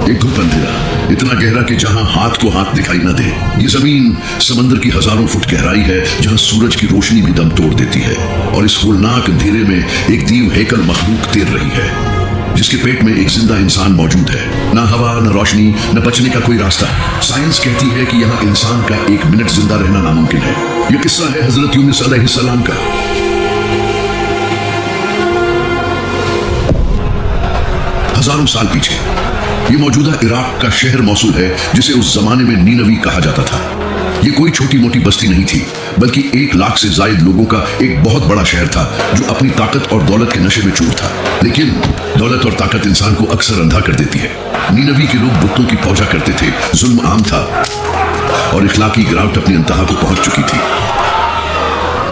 एक धूप अंधेरा इतना गहरा कि जहां हाथ को हाथ दिखाई न दे। ये जमीन समंदर की हजारों फुट गहराई है जहां सूरज की रोशनी भी दम तोड़ देती है। और इस होलनाक अंधेरे में एक दीव हेकल मखलूक तैर रही है जिसके पेट में एक जिंदा इंसान मौजूद है। ना हवा, न रोशनी, न बचने का कोई रास्ता। साइंस कहती है कि यहाँ इंसान का एक मिनट जिंदा रहना नामुमकिन है। यह किस्सा है हजरत यूनुस अलैहिस्सलाम का। हजारों साल पीछे ये मौजूदा इराक का शहर मौसूल है जिसे उस जमाने में नीनवी कहा जाता था। ये कोई छोटी मोटी बस्ती नहीं थी बल्कि 1 लाख से जायद लोगों का एक बहुत बड़ा शहर था जो अपनी ताकत और दौलत के नशे में चूर था। लेकिन दौलत और ताकत इंसान को अक्सर अंधा कर देती है। नीनवी के लोग बुतों की पूजा करते थे, जुल्म आम था और इखलाकी गिरावट अपनी इंतहा को पहुंच चुकी थी।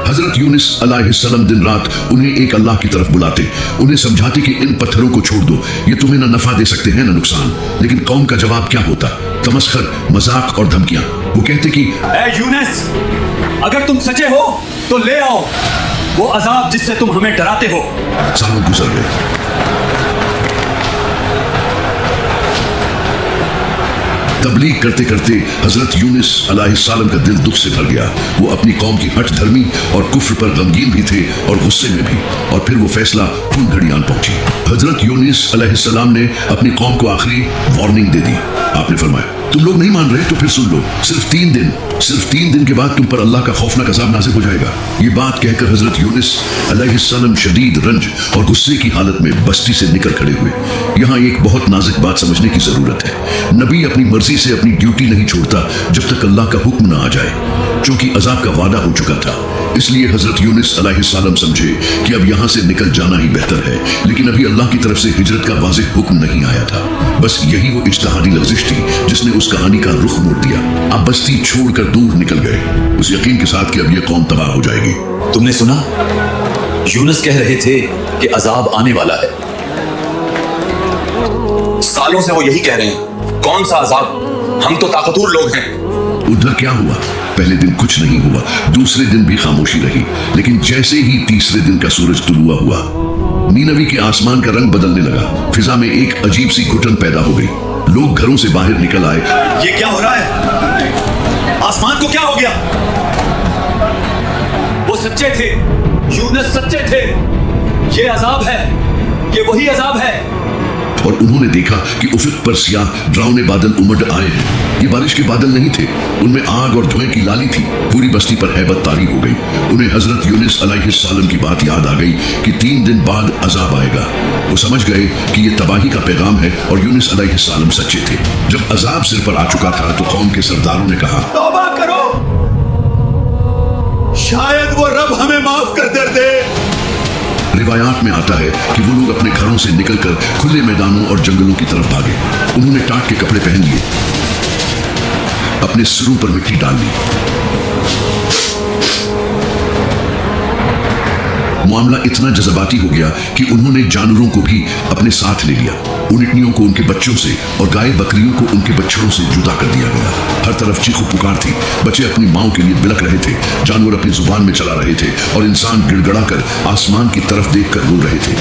हजरत यूनुस अलैहिस्सलाम दिन रात उन्हें एक अल्लाह की तरफ बुलाते, उन्हें समझाते कि इन पत्थरों को छोड़ दो, ये तुम्हें न नफा दे सकते हैं न नुकसान। लेकिन कौम का जवाब क्या होता? तमस्खर, मजाक और धमकियां। वो कहते कि ए यूनुस, अगर तुम सच्चे हो तो ले आओ वो अजाब जिससे तुम हमें डराते हो। सालों गुजर गए। तबलीग करते करते हजरत यूनुस अलैहिस्सलाम का दिल दुख से भर गया। वो अपनी कौम की हठ धर्मी और कुफ्र पर गमगीन भी थे और गुस्से में भी। और फिर वो फैसला खून घड़ी आन पहुंची। हजरत यूनुस अलैहिस्सलाम ने अपनी कौम को आखिरी वार्निंग दे दी। आपने फरमाया, तुम लोग नहीं मान रहे तो फिर सुन लो, सिर्फ 3 दिन के बाद तुम पर अल्लाह का खौफनाक अज़ाब नाज़िल हो जाएगा। ये बात कहकर हजरत यूनुस अलैहिस्सलाम शदीद रंज और गुस्से की हालत में बस्ती से निकल खड़े हुए। यहाँ एक बहुत नाजुक बात समझने की जरूरत है। नबी अपनी मर्जी से अपनी ड्यूटी नहीं छोड़ता जब तक अल्लाह का हुक्म ना आ जाए, क्योंकि अजाब का वादा हो चुका था। इसलिए हजरत यूनुस अलैहिस्सलाम समझे कि अब यहाँ से निकल जाना ही बेहतर है। लेकिन अभी अल्लाह की तरफ से हिजरत का वाज़ेह हुक्म नहीं आया था। बस यही वो इज्तिहादी लफ्ज़िश थी जिसने उस कहानी का रुख मोड़ दिया। अब बस्ती छोड़कर दूर निकल गए, उस यकीन के साथ कि अब ये कौम तबाह हो जाएगी। तुमने सुना? यूनुस कह रहे थे कि अजाब आने वाला है। सालों से वो यही कह रहे हैं। कौन सा अजाब? हम तो ताकतवर लोग हैं। उधर क्या हुआ? पहले दिन कुछ नहीं हुआ, दूसरे दिन भी खामोशी रही। लेकिन जैसे ही तीसरे दिन का सूरज तुलुआ हुआ, नीनवी के आसमान का रंग बदलने लगा। फिजा में एक अजीब सी घुटन पैदा हो गई। लोग घरों से बाहर निकल आए। ये क्या हो रहा है? आसमान को क्या हो गया? वो सच्चे थे, यूनुस सच्चे थे। ये अजाब है, ये वही अजाब है। और उन्होंने देखा कि उफक पर सियाह डरावने बादल उमड़ आए हैं। ये बारिश के बादल नहीं थे, उनमें आग और धुएं की लाली थी। पूरी बस्ती पर हैबत तारी हो गई। उन्हें हजरत यूनुस अलैहिस्सलाम की बात याद आ गई कि 3 दिन बाद अजाब आएगा। वो समझ गए कि ये तबाही का पैगाम है और यूनुस अलैहिस्सलाम सच्चे थे। जब अजाब सिर पर आ चुका था तो कौम के सरदारों ने कहा, तौबा करो, शायद वो रब हमें माफ कर दे। रिवायात में आता है कि वो लोग अपने घरों से निकलकर खुले मैदानों और जंगलों की तरफ भागे। उन्होंने टाट के कपड़े पहन लिए, अपने सिरों पर मिट्टी डाल ली। मामला इतना जज्बाती हो गया कि उन्होंने जानवरों को भी अपने साथ ले लिया। ऊँटनियों को उनके बच्चों से और गाय बकरियों को उनके बच्चों से जुदा कर दिया गया। हर तरफ चीखो पुकार थी। बच्चे अपनी माओ के लिए बिलक रहे थे, जानवर अपनी जुबान में चला रहे थे और इंसान गिड़गड़ा कर आसमान की तरफ देख कर रो रहे थे।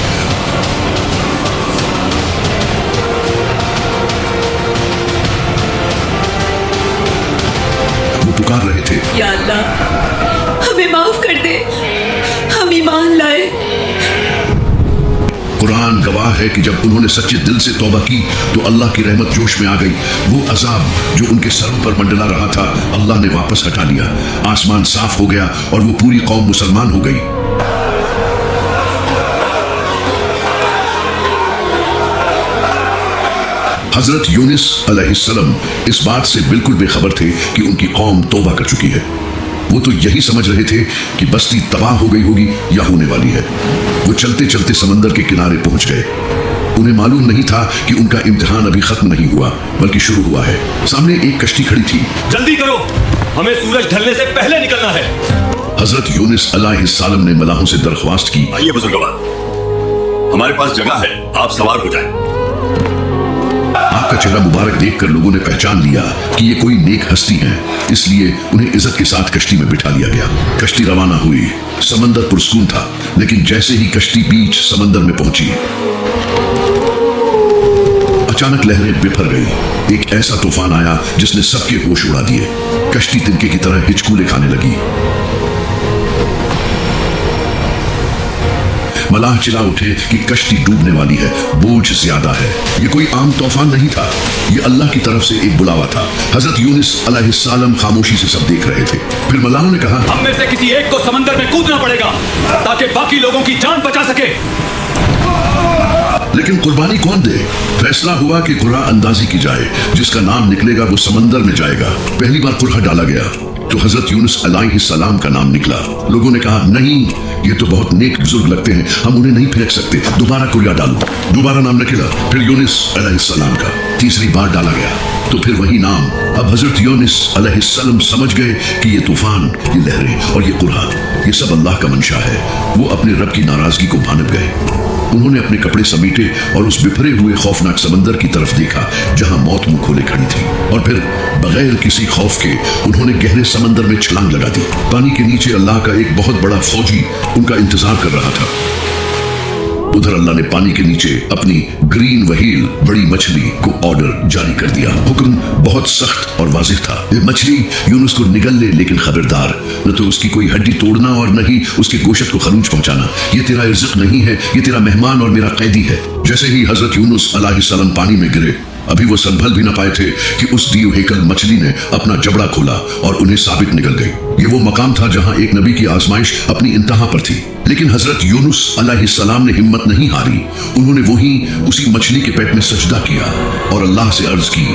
वो पुकार रहे थे, या अल्लाह, हमें माफ कर दे, हम ईमान लाए। कुरान गवाह है कि जब उन्होंने सच्चे दिल से तौबा की तो अल्लाह की रहमत जोश में आ गई। वो अजाब जो उनके सरों पर मंडला रहा था अल्लाह ने वापस हटा लिया। आसमान साफ हो गया और वो पूरी कौम मुसलमान हो गई। हजरत यूनुस अलैहिस्सलाम इस बात से बिल्कुल बेखबर थे कि उनकी कौम तौबा कर चुकी है। वो तो यही समझ रहे थे कि बस्ती तबाह हो गई होगी या होने वाली है। वो चलते चलते समंदर के किनारे पहुंच गए। उन्हें मालूम नहीं था कि उनका इम्तिहान अभी खत्म नहीं हुआ बल्कि शुरू हुआ है। सामने एक कश्ती खड़ी थी। जल्दी करो, हमें सूरज ढलने से पहले निकलना है। हजरत यूनुस अलैहिस्सलाम ने मलाहों से दरख्वास्त की, आइए बुजुर्गवार, हमारे पास जगह है, आप सवार हो जाएं। आपका चेहरा मुबारक देखकर लोगों ने पहचान लिया कि ये कोई नेक हस्ती है, इसलिए उन्हें इज्जत के साथ कश्ती में बिठा लिया गया। कश्ती रवाना हुई। समंदर पुरस्कून था, लेकिन जैसे ही कश्ती बीच समंदर में पहुंची अचानक लहरें बिफर गई। एक ऐसा तूफान आया जिसने सबके होश उड़ा दिए। कश्ती तिनके की तरह हिचकूले खाने लगी। मलाह चिल्ला उठे कि कश्ती डूबने वाली है, बोझ ज्यादा है। ये कोई आम तूफान नहीं था, ये अल्लाह की तरफ से एक बुलावा था। हजरत यूनुस अलैहिस्सलाम खामोशी से सब देख रहे थे। फिर मलाह ने कहा, हम में से किसी एक को समंदर में कूदना पड़ेगा ताकि बाकी लोगों की जान बचा सके। लेकिन कुर्बानी कौन दे? फैसला हुआ कि कुर्रा अंदाजी की जाए, जिसका नाम निकलेगा वो समंदर में जाएगा। पहली बार कुर्रा डाला गया तो हजरत यूनुस अलैहिस्सलाम का नाम निकला। लोगों ने कहा, नहीं, ये तो बहुत नेक बुजुर्ग लगते हैं, हम उन्हें नहीं फेंक सकते, दोबारा कुर्रा डालो। दोबारा नाम निकला, फिर यूनुस अलैहिस्सलाम का। तीसरी बार डाला गया तो फिर वही नाम। अब हजरत यूनुस अलैहिस्सलाम समझ गए कि ये तूफान, ये लहरें और ये कुर्रा, ये सब अल्लाह का मंशा है। वो अपने रब की नाराजगी को भानप गए। उन्होंने अपने कपड़े समेटे और उस बिफरे हुए खौफनाक समंदर की तरफ देखा जहां मौत मुंह खोले खड़ी थी। और फिर बगैर किसी खौफ के उन्होंने गहरे समंदर में छलांग लगा दी। पानी के नीचे अल्लाह का एक बहुत बड़ा फौजी उनका इंतजार कर रहा था। उधर अल्लाह ने पानी के नीचे अपनी ग्रीन व्हेल, बड़ी मछली को ऑर्डर जारी कर दिया। हुक्म बहुत सख्त और वाज़िह था। ये मछली यूनुस को निगल ले, लेकिन खबरदार, न तो उसकी कोई हड्डी तोड़ना और न ही उसके गोश्त को खरूंच पहुंचाना। ये तेरा रिज़्क़ नहीं है, ये तेरा मेहमान और मेरा कैदी है। जैसे ही हजरत यूनुस अलैहिस्सलाम पानी में गिरे, अभी वो संभल भी न पाए थे कि उस दीव हेकल मछली ने अपना जबड़ा खोला और उन्हें साबित निकल गई। ये वो मकाम था जहां एक नबी की आजमाइश अपनी इंतहा पर थी। लेकिन हजरत यूनुस अलैहिस्सलाम ने हिम्मत नहीं हारी। उन्होंने वहीं उसी मछली के पेट में सजदा किया और अल्लाह से अर्ज की,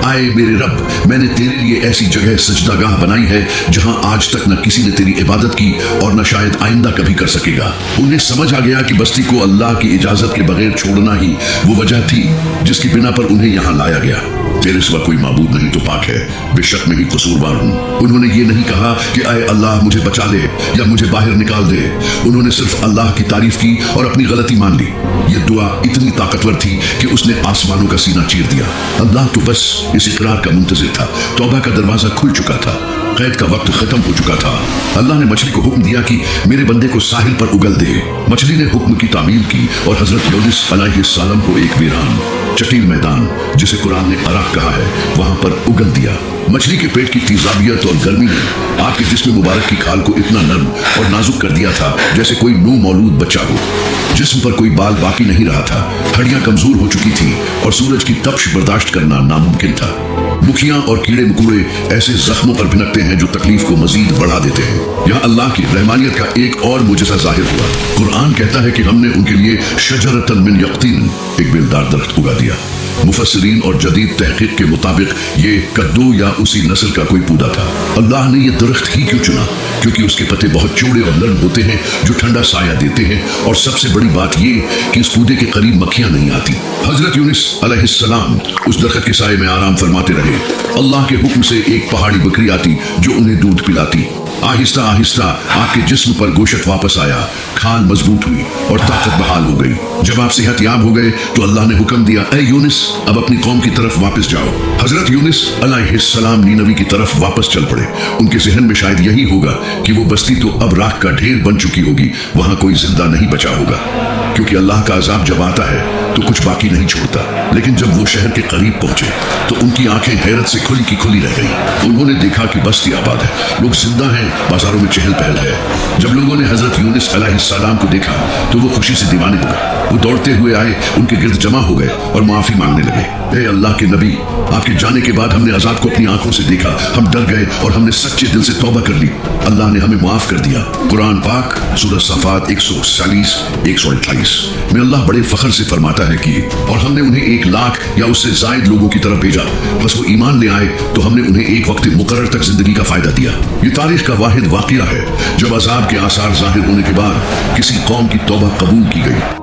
आए मेरे रब, मैंने तेरे लिए ऐसी जगह सजदागाह बनाई है जहां आज तक न किसी ने तेरी इबादत की और न शायद आइंदा कभी कर सकेगा। उन्हें समझ आ गया कि बस्ती को अल्लाह की इजाजत के बगैर छोड़ना ही वो वजह थी जिसकी बिना पर उन्हें यहाँ लाया गया। तेरे सिवा कोई माबूद नहीं तो पाक है, बेशक मैं ही कसूरवार हूँ। उन्होंने ये नहीं कहा कि आए अल्लाह मुझे बचा ले या मुझे बाहर निकाल दे। उन्होंने सिर्फ अल्लाह की तारीफ की और अपनी गलती मान ली। ये दुआ इतनी ताकतवर थी कि उसने आसमानों का सीना चीर दिया। अल्लाह तो बस इस इकरार का मुंतजिर था। तौबा का दरवाजा खुल चुका था, कैद का वक्त खत्म हो चुका था। अल्लाह ने मछली को हुक्म दिया कि मेरे बंदे को साहिल पर उगल दे। मछली ने हुक्म की तामील की और हजरत यूनुस अलैहिस्सलाम को एक वीरान चटील मैदान, जिसे कुरान ने अराक कहा है, वहां पर उगल दिया। मछली के पेट की तेजाबियत और गर्मी ने आपके जिस्म मुबारक की खाल को इतना नर्म और नाजुक कर दिया था जैसे कोई नू मौलूद बच्चा हो। जिस्म पर कोई बाल बाकी नहीं रहा था, हड्डियां कमजोर हो चुकी थी और सूरज की तपश बर्दाश्त करना नामुमकिन था। मुखियां और कीड़े मकोड़े ऐसे जख्मों पर भिनकते हैं जो तकलीफ को मजीद बढ़ा देते हैं। यहाँ अल्लाह की रहमानियत का एक और मुजज़ा जाहिर हुआ। कुरान कहता है कि हमने उनके लिए शजरतन मिन यक़तीन, एक बेलदार दरख्त उगा दिया। मुफस्सिरीन और जदीद तहकीक के मुताबिक ये कद्दू या उसी नस्ल का कोई पौधा था। अल्लाह ने ये दरख्त ही क्यों चुना? क्योंकि उसके पत्ते बहुत चौड़े और नरम होते हैं जो ठंडा साया देते हैं, और सबसे बड़ी बात ये कि इस पौधे के करीब मक्खियां नहीं आती। हजरत यूनुस अलैहिस्सलाम उस दरख्त के साये में आराम फरमाते रहे। अल्लाह के हुक्म से एक पहाड़ी बकरी आती जो उन्हें दूध पिलाती। आहिस्ता आहिस्ता आपके जिस्म पर गोशत वापस आया, खाल मजबूत हुई और ताकत बहाल हो गई। जब आप सेहतयाब हो गए तो अल्लाह ने हुक्म दिया, ऐ यूनुस, अब अपनी कौम की तरफ वापस जाओ। हजरत यूनुस अलैहिस्सलाम नीनवी की तरफ वापस चल पड़े। उनके जहन में शायद यही होगा कि वो बस्ती तो अब राख का ढेर बन चुकी होगी, वहां कोई जिंदा नहीं बचा होगा, क्योंकि अल्लाह का अजाब जब आता है तो कुछ बाकी नहीं छोड़ता। लेकिन जब वो शहर के करीब पहुंचे तो उनकी आंखें हैरत से खुली की खुली रह गई। उन्होंने देखा कि बस्ती आबाद है, लोग जिंदा हैं, बाजारों में चहल पहल है। जब लोगों ने हजरत यूनुस अलैहिस्सलाम को देखा तो वो खुशी से दीवाने हो गए। वो दौड़ते हुए आए, उनके गिर्द जमा हो गए और माफी मांगने लगे। ए अल्लाह के नबी, आपके जाने के बाद हमने अजाब को अपनी आंखों से देखा, हम डर गए और हमने सच्चे दिल से तौबा कर ली। अल्लाह ने हमें माफ कर दिया। कुरान पाक सूरह सफात 140-128 में अल्लाह बड़े फख्र से फरमाता है कि और हमने उन्हें 1 लाख या उससे जायद लोगों की तरफ भेजा, बस वो ईमान ले आए तो हमने उन्हें एक वक्त मुकर्रर तक जिंदगी का फायदा दिया। ये तारीख का वाहिद वाक़िया है जब अजाब के आसार जाहिर होने के बाद किसी कौम की तौबा कबूल की गई।